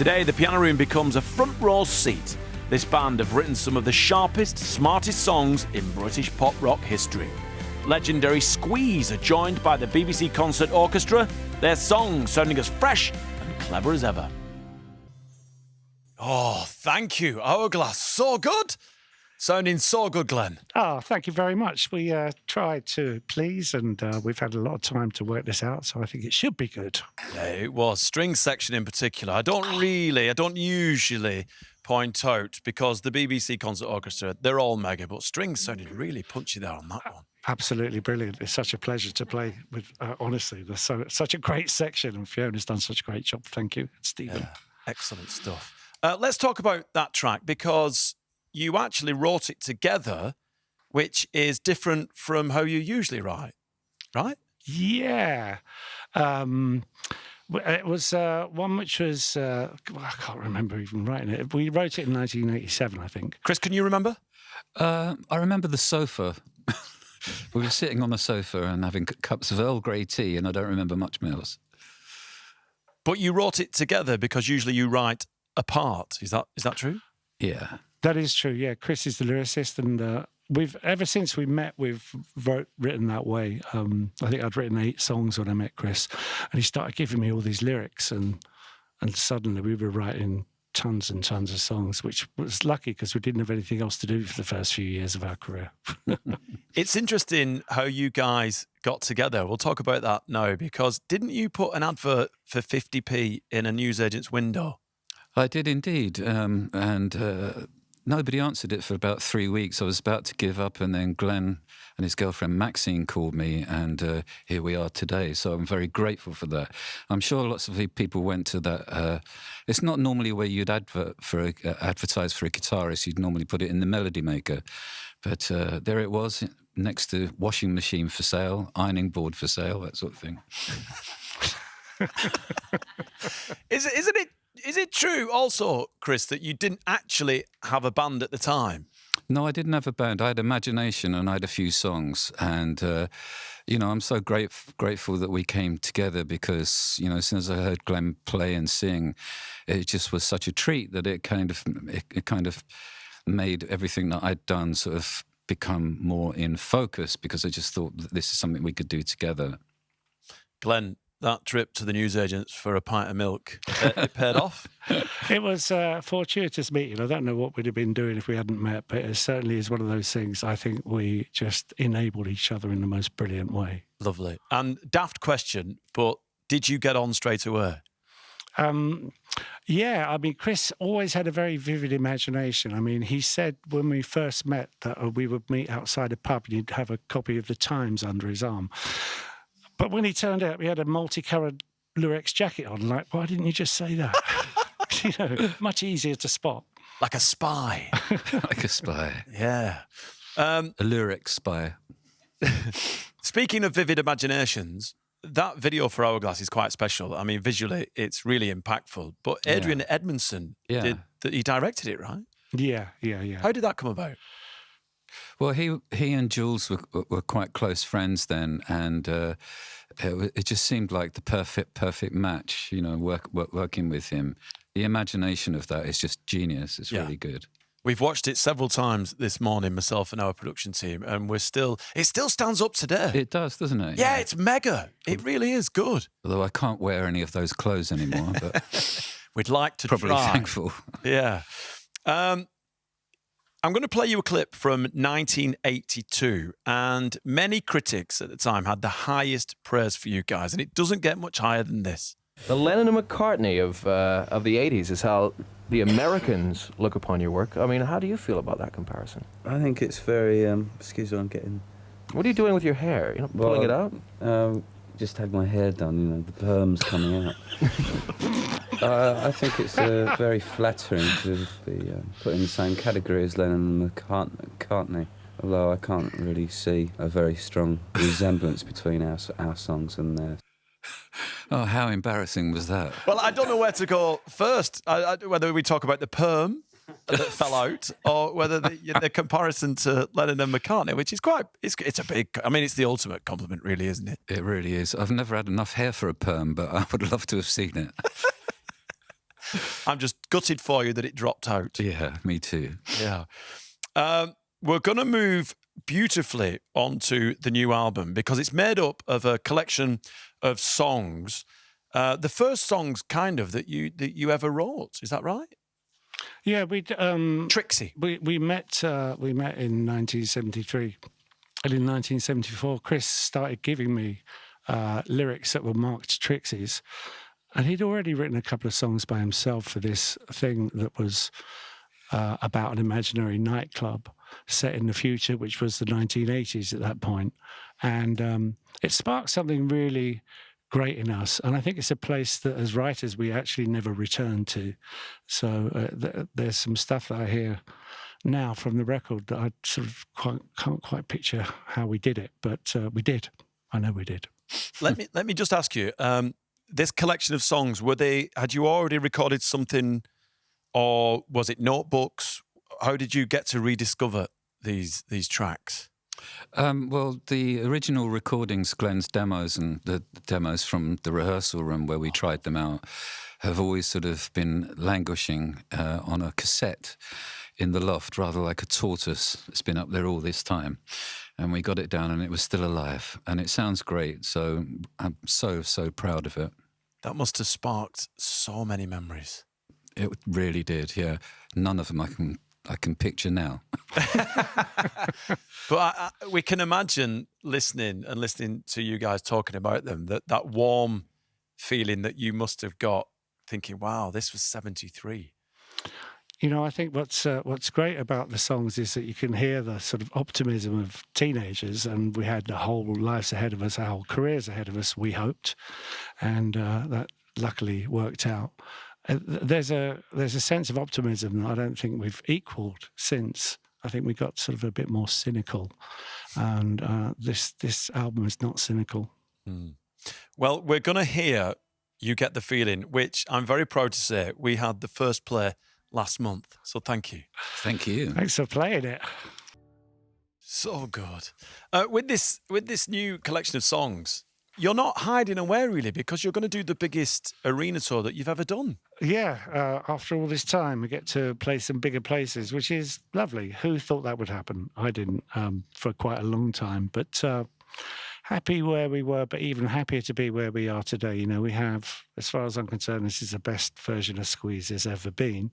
Today, the Piano Room becomes a front row seat. This band have written some of the sharpest, smartest songs in British pop rock history. Legendary Squeeze are joined by the BBC Concert Orchestra, their songs sounding as fresh and clever as ever. Oh, thank you, Hourglass. So good. Sounding so good, Glenn. Oh, thank you very much. We tried to please, and we've had a lot of time to work this out, so I think it should be good. Yeah, it was. String section in particular. I don't usually point out, because the BBC Concert Orchestra, they're all mega, but strings sounded really punchy there on that one. Absolutely brilliant. It's such a pleasure to play with, honestly. There's such a great section, and Fiona's done such a great job. Thank you, Stephen. Yeah, excellent stuff. Let's talk about that track, because you actually wrote it together, which is different from how you usually write, right? Yeah. It was one which was, I can't remember even writing it. We wrote it in 1987, I think. Chris, can you remember? I remember the sofa. We were sitting on the sofa and having cups of Earl Grey tea, and I don't remember much else. But you wrote it together because usually you write apart. Is that true? Yeah. That is true, yeah. Chris is the lyricist, and ever since we met, we've written that way. I think I'd written 8 songs when I met Chris, and he started giving me all these lyrics, and suddenly we were writing tons and tons of songs, which was lucky because we didn't have anything else to do for the first few years of our career. It's interesting how you guys got together. We'll talk about that now, because didn't you put an advert for 50p in a newsagent's window? I did indeed, and nobody answered it for about 3 weeks. I was about to give up, and then Glenn and his girlfriend Maxine called me, and here we are today. So I'm very grateful for that. I'm sure lots of people went to that. It's not normally where you'd advertise for a guitarist. You'd normally put it in the Melody Maker. But there it was, next to washing machine for sale, ironing board for sale, that sort of thing. Is it true also, Chris, that you didn't actually have a band at the time? No, I didn't have a band. I had imagination and I had a few songs. And, I'm so grateful that we came together, because, as soon as I heard Glenn play and sing, it just was such a treat that it kind of made everything that I'd done sort of become more in focus, because I just thought that this is something we could do together. Glenn, that trip to the newsagents for a pint of milk, it paid off? It was a fortuitous meeting. I don't know what we'd have been doing if we hadn't met, but it certainly is one of those things. I think we just enabled each other in the most brilliant way. Lovely. And daft question, but did you get on straight away? Yeah, I mean, Chris always had a very vivid imagination. I mean, he said when we first met that we would meet outside a pub and he'd have a copy of the Times under his arm. But when he turned out, he had a multicoloured Lurex jacket on. Like, why didn't you just say that? Much easier to spot. Like a spy. Like a spy. Yeah. A Lurex spy. Speaking of vivid imaginations, that video for Hourglass is quite special. I mean, visually, it's really impactful. But Adrian Edmondson, he directed it, right? Yeah. How did that come about? Well, he and Jules were quite close friends then, and it just seemed like the perfect match. Working with him, the imagination of that is just genius. It's really good. We've watched it several times this morning, myself and our production team, and it still stands up today. It does, doesn't it? Yeah, it's mega. It really is good. Although I can't wear any of those clothes anymore, but we'd like to probably try. Thankful. Yeah. I'm going to play you a clip from 1982, and many critics at the time had the highest praise for you guys, and it doesn't get much higher than this. The Lennon and McCartney of the 80s is how the Americans look upon your work. I mean, how do you feel about that comparison? I think it's very... excuse me, I'm getting... What are you doing with your hair? You're not pulling it out? Just had my hair done, the perm's coming out. I think it's very flattering to be put in the same category as Lennon and McCartney, although I can't really see a very strong resemblance between our songs and theirs. Oh, how embarrassing was that? Well, I don't know where to go first, whether we talk about the perm that fell out, or whether the comparison to Lennon and McCartney, which is it's a big, I mean, it's the ultimate compliment, really, isn't it? It really is. I've never had enough hair for a perm, but I would love to have seen it. I'm just gutted for you that it dropped out. Yeah, me too. Yeah. We're going to move beautifully onto the new album because it's made up of a collection of songs. The first songs, kind of, that you ever wrote. Is that right? Yeah, Trixie. we met in 1973, and in 1974, Chris started giving me lyrics that were marked Trixie's, and he'd already written a couple of songs by himself for this thing that was about an imaginary nightclub set in the future, which was the 1980s at that point. And it sparked something really great in us. And I think it's a place that as writers, we actually never return to. So there's some stuff that I hear now from the record that I sort of can't quite picture how we did it, but we did. I know we did. Let me just ask you, this collection of songs, had you already recorded something, or was it notebooks? How did you get to rediscover these tracks? Well, the original recordings, Glenn's demos and the demos from the rehearsal room where we tried them out, have always sort of been languishing on a cassette in the loft, rather like a tortoise. It's been up there all this time. And we got it down and it was still alive. And it sounds great. So I'm so proud of it. That must have sparked so many memories. It really did, yeah. None of them I can picture now. But we can imagine listening to you guys talking about them, that warm feeling that you must have got thinking, wow, this was 73. You know, I think what's great about the songs is that you can hear the sort of optimism of teenagers, and we had the whole lives ahead of us, our whole careers ahead of us, we hoped, and that luckily worked out. There's a sense of optimism that I don't think we've equalled since. I think we got sort of a bit more cynical, and this album is not cynical. Mm. Well, we're going to hear You Get the Feeling, which I'm very proud to say we had the first play last month. So thank you. Thank you. Thanks for playing it. So good. With this new collection of songs, you're not hiding away really, because you're going to do the biggest arena tour that you've ever done. Yeah, after all this time, we get to play some bigger places, which is lovely. Who thought that would happen? I didn't for quite a long time, but happy where we were, but even happier to be where we are today. You know, we have, as far as I'm concerned, this is the best version of Squeeze there's ever been.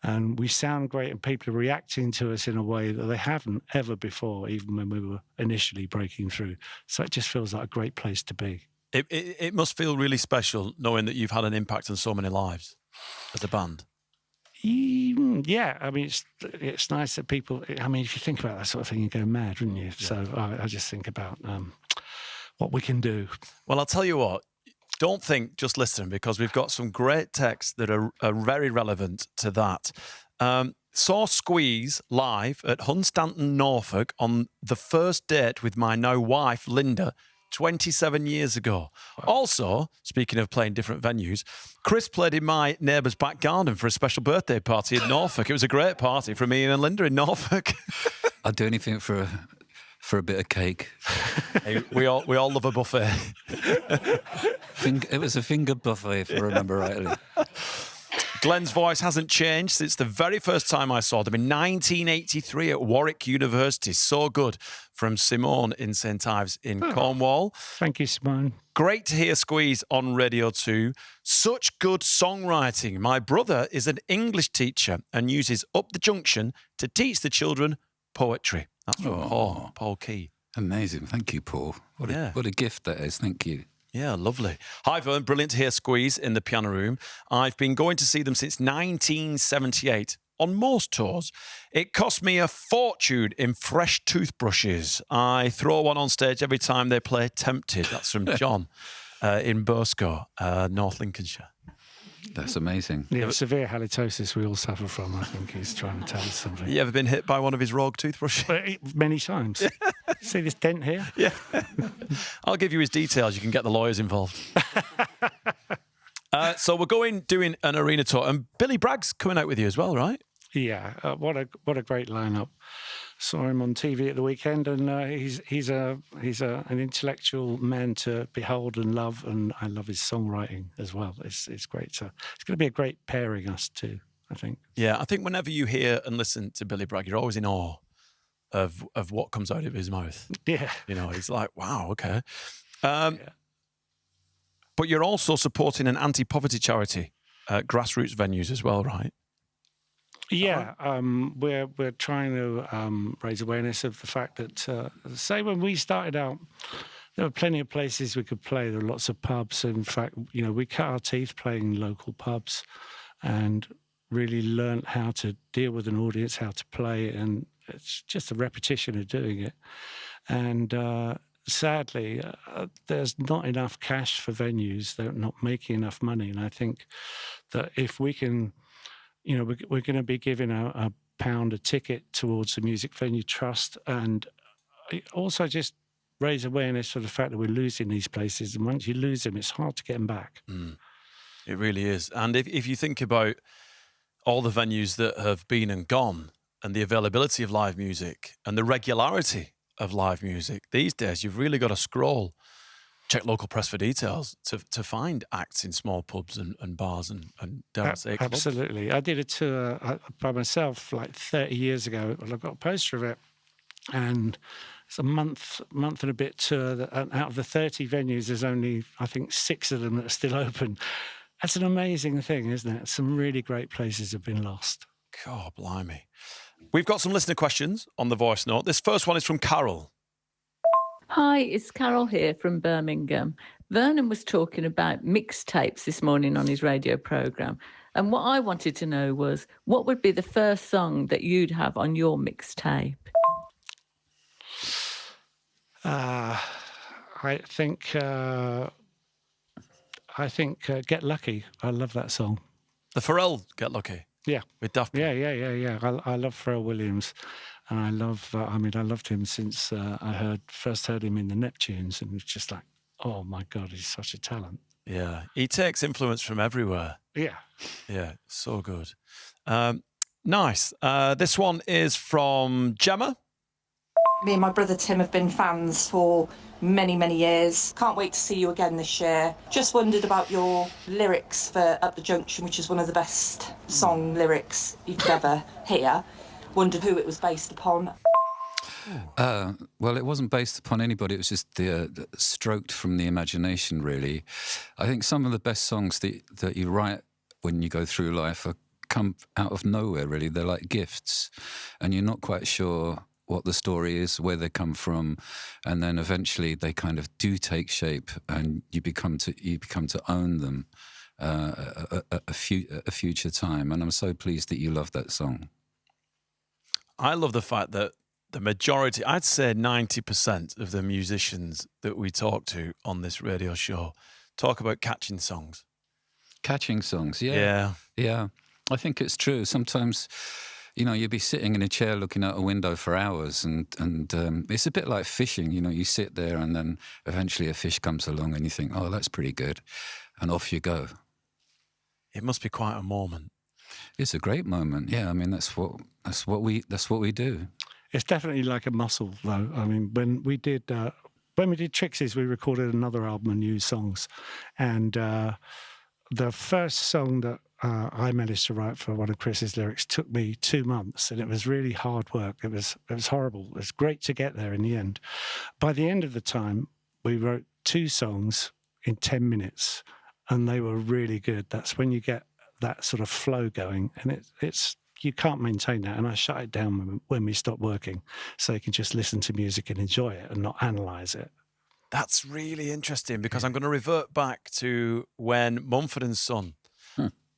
And we sound great, and people are reacting to us in a way that they haven't ever before, even when we were initially breaking through. So it just feels like a great place to be. It must feel really special knowing that you've had an impact on so many lives as a band. Yeah, I mean, it's nice that people, I mean, if you think about that sort of thing, you go mad, wouldn't you? Yeah. So I just think about what we can do. Well, I'll tell you what, don't think, just listen, because we've got some great texts that are very relevant to that. Saw Squeeze live at Hunstanton, Norfolk on the first date with my now wife, Linda, 27 years ago. Wow. Also, speaking of playing different venues, Chris played in my neighbour's back garden for a special birthday party in Norfolk. It was a great party for me and Linda in Norfolk. I'd do anything for a bit of cake. Hey, we all love a buffet. It was a finger buffet, if I remember rightly. Glenn's voice hasn't changed since the very first time I saw them in 1983 at Warwick University. So good, from Simone in St Ives in Cornwall. Thank you, Simone. Great to hear Squeeze on Radio 2. Such good songwriting. My brother is an English teacher and uses Up the Junction to teach the children poetry. That's from Paul Key. Amazing. Thank you, Paul. What a gift that is. Thank you. Yeah, lovely. Hi, Vern. Brilliant to hear Squeeze in the piano room. I've been going to see them since 1978 on most tours. It cost me a fortune in fresh toothbrushes. I throw one on stage every time they play Tempted. That's from John in Burscough, North Lincolnshire. That's amazing. Yeah, severe halitosis we all suffer from, I think he's trying to tell us something. You ever been hit by one of his rogue toothbrushes? Many times. See this dent here? Yeah. I'll give you his details. You can get the lawyers involved. So we're doing an arena tour, and Billy Bragg's coming out with you as well, right? Yeah. What a great lineup. saw him on TV at the weekend, and he's an intellectual man to behold and love, and I love his songwriting as well. It's great. So it's going to be a great pairing, us two, I think. Yeah, I think whenever you hear and listen to Billy Bragg, you're always in awe of what comes out of his mouth. Yeah. You know, he's like, wow, okay. But you're also supporting an anti-poverty charity, grassroots venues as well, right? Yeah, we're trying to raise awareness of the fact that, say, when we started out, there were plenty of places we could play. There were lots of pubs. In fact, you know, we cut our teeth playing local pubs, and really learnt how to deal with an audience, how to play, and it's just a repetition of doing it. And sadly, there's not enough cash for venues. They're not making enough money, and I think that if we can, you know, we're going to be giving a £1 a ticket towards the Music Venue Trust, and also just raise awareness for the fact that we're losing these places. And once you lose them, it's hard to get them back. It really is. And if you think about all the venues that have been and gone, and the availability of live music and the regularity of live music, these days you've really got to scroll, check local press for details to find acts in small pubs and bars and dare I say clubs. Absolutely. I did a tour by myself like 30 years ago, and I've got a poster of it. And it's a month and a bit tour. And out of the 30 venues, there's only, I think, 6 of them that are still open. That's an amazing thing, isn't it? Some really great places have been lost. God, blimey. We've got some listener questions on the voice note. This first one is from Carol. Hi, it's Carol here from Birmingham. Vernon was talking about mixtapes this morning on his radio programme. And what I wanted to know was, what would be the first song that you'd have on your mixtape? I think Get Lucky. I love that song. The Pharrell Get Lucky. Yeah. With Daft Punk. Yeah. I love Pharrell Williams. And I loved him since I first heard him in the Neptunes, and it was just like, oh my God, he's such a talent. Yeah. He takes influence from everywhere. Yeah. Yeah, so good. Nice. This one is from Gemma. Me and my brother Tim have been fans for many, many years. Can't wait to see you again this year. Just wondered about your lyrics for Up the Junction, which is one of the best song lyrics you could ever hear. Wondered who it was based upon. Well, it wasn't based upon anybody. It was just the stroked from the imagination, really. I think some of the best songs that you write when you go through life come out of nowhere, really. They're like gifts, and you're not quite sure what the story is, where they come from, and then eventually they kind of do take shape, and you become to own them a future time. And I'm so pleased that you love that song. I love the fact that the majority, I'd say 90% of the musicians that we talk to on this radio show talk about catching songs. Catching songs, yeah. I think it's true. Sometimes, you know, you'd be sitting in a chair looking out a window for hours, and it's a bit like fishing. You know, you sit there and then eventually a fish comes along and you think, oh, that's pretty good, and off you go. It must be quite a moment. It's a great moment. Yeah, I mean, that's what we do. It's definitely like a muscle, though. I mean, when we did Trixie's, we recorded another album of new songs, and the first song that I managed to write for one of Chris's lyrics took me 2 months, and it was really hard work. It was horrible. It was great to get there in the end. By the end of the time, we wrote 2 songs in 10 minutes, and they were really good. That's when you get that sort of flow going, and it's you can't maintain that. And I shut it down when we stopped working, so you can just listen to music and enjoy it and not analyse it. That's really interesting, because I'm going to revert back to when Mumford & Son,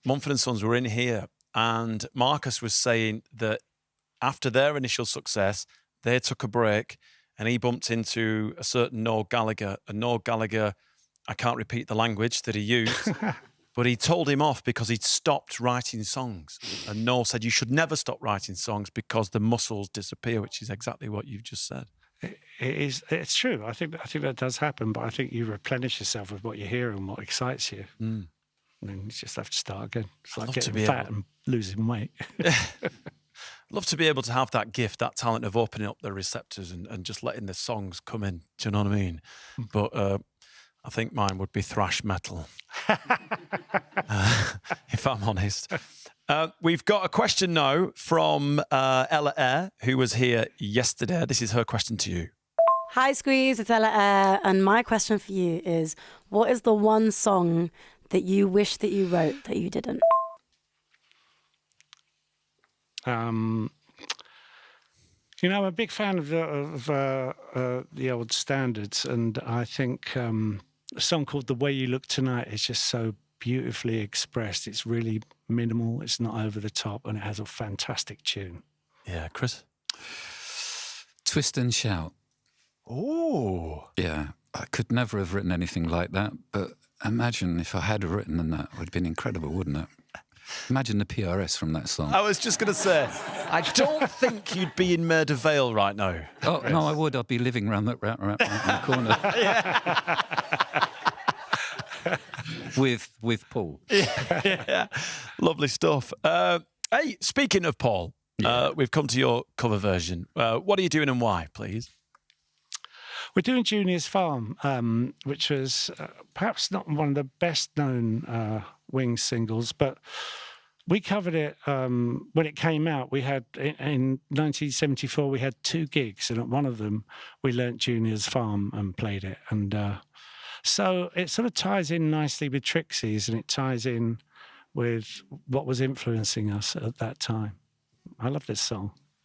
Mumford & Sons were in here, and Marcus was saying that after their initial success, they took a break, and he bumped into a certain Noel Gallagher. And Noel Gallagher, I can't repeat the language that he used, but he told him off because he'd stopped writing songs. And Noel said, you should never stop writing songs because the muscles disappear, which is exactly what you've just said. It's true. I think that does happen, but I think you replenish yourself with what you hear and what excites you. And then you just have to start again. It's like getting fat and losing weight. Love to be able to have that gift, that talent of opening up the receptors and just letting the songs come in. Do you know what I mean? But I think mine would be thrash metal, if I'm honest. We've got a question now from Ella Eyre, who was here yesterday. This is her question to you. Hi, Squeeze. It's Ella Eyre, and my question for you is: what is the one song that you wish that you wrote that you didn't? I'm a big fan of the old standards, and I think a song called "The Way You Look Tonight" is just so beautifully expressed. It's really minimal, it's not over the top, and it has a fantastic tune. Yeah, Chris? Twist and Shout. Oh. Yeah, I could never have written anything like that, but imagine if I had written that. It would have been incredible, wouldn't it? Imagine the PRS from that song. I was just going to say, I don't think you'd be in Maida Vale right now. Oh, no, I would. I'd be living around that right in the corner. With Paul. Yeah. Lovely stuff. Hey, speaking of Paul, we've come to your cover version. What are you doing and why, please? We're doing Junior's Farm, which was perhaps not one of the best-known Wings singles, but we covered it when it came out. We had, in 1974, we had 2 gigs, and at one of them, we learnt Junior's Farm and played it. And so it sort of ties in nicely with Trixie's, and it ties in with what was influencing us at that time. I love this song.